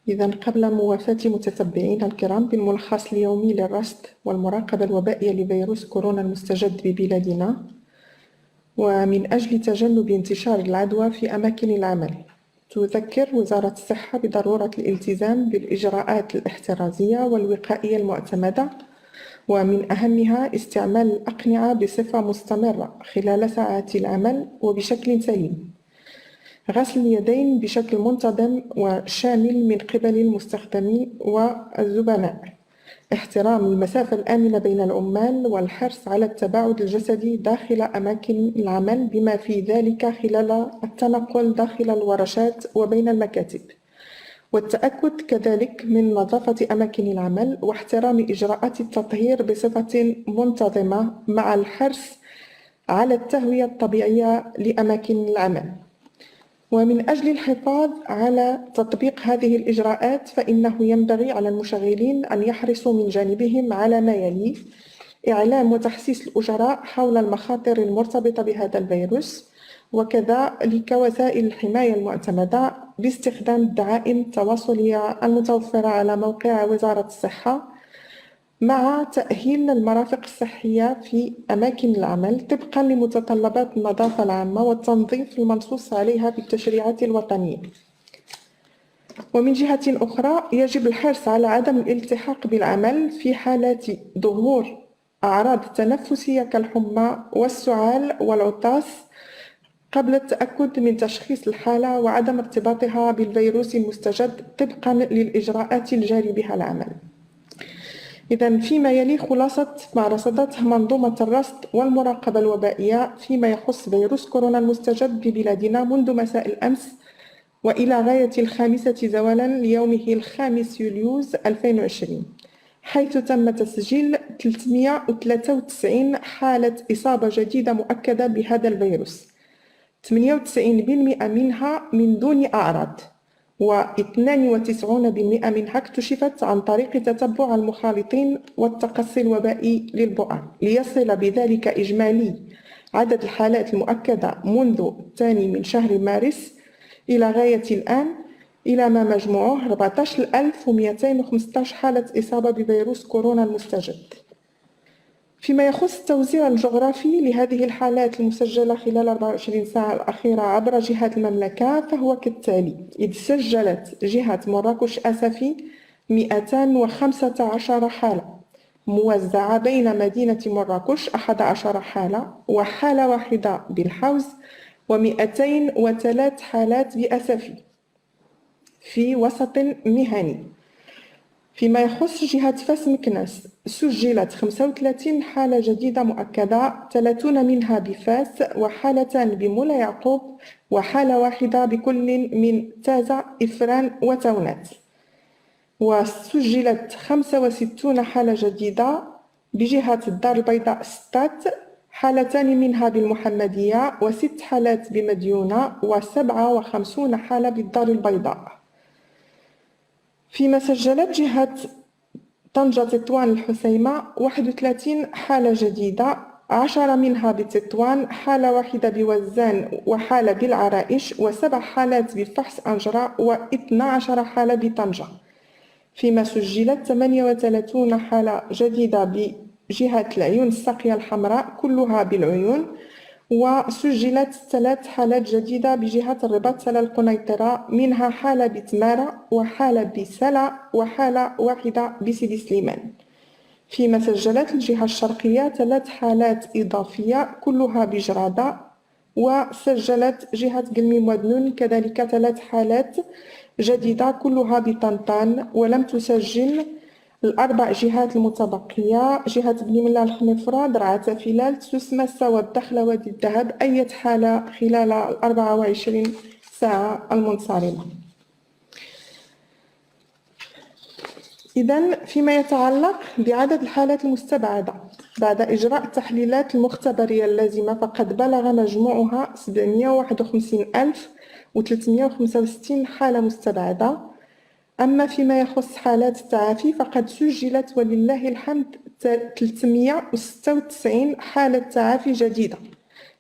إذا قبل موافاة متتبعينا الكرام بالملخص اليومي للرصد والمراقبة الوبائية لفيروس كورونا المستجد ببلادنا، ومن أجل تجنب انتشار العدوى في أماكن العمل، تذكر وزارة الصحة بضرورة الالتزام بالإجراءات الاحترازية والوقائية المعتمدة، ومن أهمها استعمال الأقنعة بصفة مستمرة خلال ساعات العمل وبشكل سليم، غسل اليدين بشكل منتظم وشامل من قبل المستخدمين والزبناء، احترام المسافة الآمنة بين العمال والحرص على التباعد الجسدي داخل أماكن العمل بما في ذلك خلال التنقل داخل الورشات وبين المكاتب، والتأكد كذلك من نظافة أماكن العمل واحترام إجراءات التطهير بصفة منتظمة مع الحرص على التهوية الطبيعية لأماكن العمل. ومن أجل الحفاظ على تطبيق هذه الإجراءات فإنه ينبغي على المشغلين أن يحرصوا من جانبهم على ما يلي: إعلام وتحسيس الأجراء حول المخاطر المرتبطة بهذا الفيروس، وكذلك وسائل الحماية المعتمدة باستخدام الدعائم التواصلية المتوفرة على موقع وزارة الصحة، مع تأهيل المرافق الصحية في أماكن العمل طبقاً لمتطلبات النظافة العامة والتنظيف المنصوص عليها بالتشريعات الوطنية. ومن جهة أخرى يجب الحرص على عدم الالتحاق بالعمل في حالة ظهور أعراض تنفسية كالحمى والسعال والعطاس قبل التأكد من تشخيص الحالة وعدم ارتباطها بالفيروس المستجد طبقاً للإجراءات الجاري بها العمل. إذن فيما يلي خلاصة ما رصدته منظومة الرصد والمراقبة الوبائية فيما يخص فيروس كورونا المستجد ببلادنا منذ مساء الأمس وإلى غاية 5 زوالا ليومه 5 يوليو 2020، حيث تم تسجيل 393 حالة إصابة جديدة مؤكدة بهذا الفيروس، 98% منها من دون أعراض، و92% منها اكتشفت عن طريق تتبع المخالطين والتقصي الوبائي للبؤر، ليصل بذلك إجمالي عدد الحالات المؤكدة منذ الثاني من شهر مارس إلى غاية الآن إلى ما مجموعه 14215 حالة إصابة بفيروس كورونا المستجد. فيما يخص التوزيع الجغرافي لهذه الحالات المسجلة خلال 24 ساعة الأخيرة عبر جهات المملكة فهو كالتالي: إذ سجلت جهة مراكش أسفي 215 حالة موزعة بين مدينة مراكش 11 حالة وحالة واحدة بالحوز، و203 حالات بأسفي في وسط مهني. فيما يخص جهة فاس مكناس سجلت 35 حالة جديدة مؤكدة، 30 منها بفاس وحالتان بمولا يعقوب وحالة واحدة بكل من تازة إفران وتونات، وسجلت 65 حالة جديدة بجهة الدار البيضاء ستات، حالتان منها بالمحمدية و6 حالات بمديونة و57 حالة بالدار البيضاء. فيما سجلت جهة طنجة تطوان الحسيمة 31 حالة جديدة، 10 منها بتطوان، حالة واحدة بوزان وحالة بالعرائش، و7 حالات بفحص أنجرة و12 حالة بطنجة. فيما سجلت 38 حالة جديدة بجهة العيون الساقية الحمراء كلها بالعيون، وسجلت 3 حالات جديدة بجهة الرباط سلا القنيطرة، منها حالة بتمارة وحالة بسلا وحالة واحدة بسيدي سليمان. فيما سجلت الجهة الشرقية 3 حالات إضافية كلها بجرادة، وسجلت جهة قلميم ودنون كذلك 3 حالات جديدة كلها بطنطان، ولم تسجل الأربع جهات المتبقية جهة بني ملا الحنيفرة، درعا فلال، تسوسمة، السوا، الدخلة، وادي الذهب أي حالة خلال 24 ساعة المنصرمة. إذن فيما يتعلق بعدد الحالات المستبعدة بعد إجراء التحليلات المختبرية اللازمة فقد بلغ مجموعها 751,365 حالة مستبعدة. أما فيما يخص حالات التعافي فقد سجلت ولله الحمد 396 حالة تعافي جديدة،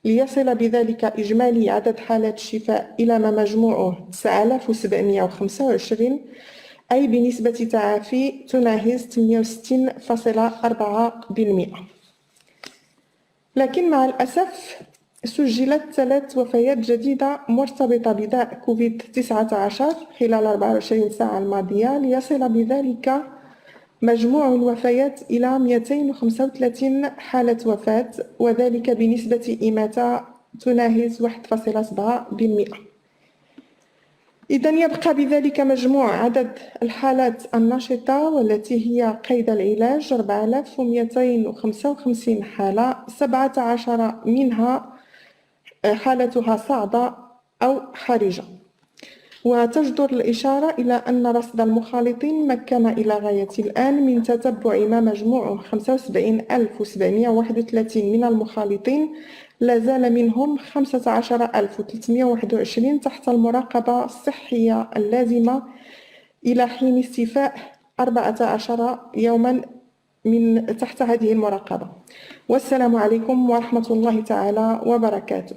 ليصل بذلك إجمالي عدد حالات الشفاء إلى ما مجموعه 9725، أي بنسبة تعافي تناهز 68.4%. لكن مع الأسف سجلت 3 وفيات جديدة مرتبطة بداء كوفيد-19 خلال 24 ساعة الماضية، ليصل بذلك مجموع الوفيات إلى 235 حالة وفاة، وذلك بنسبة إماتة تناهز 1.7%. إذن يبقى بذلك مجموع عدد الحالات النشطة والتي هي قيد العلاج 4255 حالة، 17 منها حالتها صعبة أو حرجة. وتجدر الإشارة إلى أن رصد المخالطين مكن إلى غاية الآن من تتبع ما مجموعه 75731 من المخالطين، لا زال منهم 15321 تحت المراقبة الصحية اللازمة إلى حين استيفاء 14 يوما من تحت هذه المراقبة. والسلام عليكم ورحمة الله تعالى وبركاته.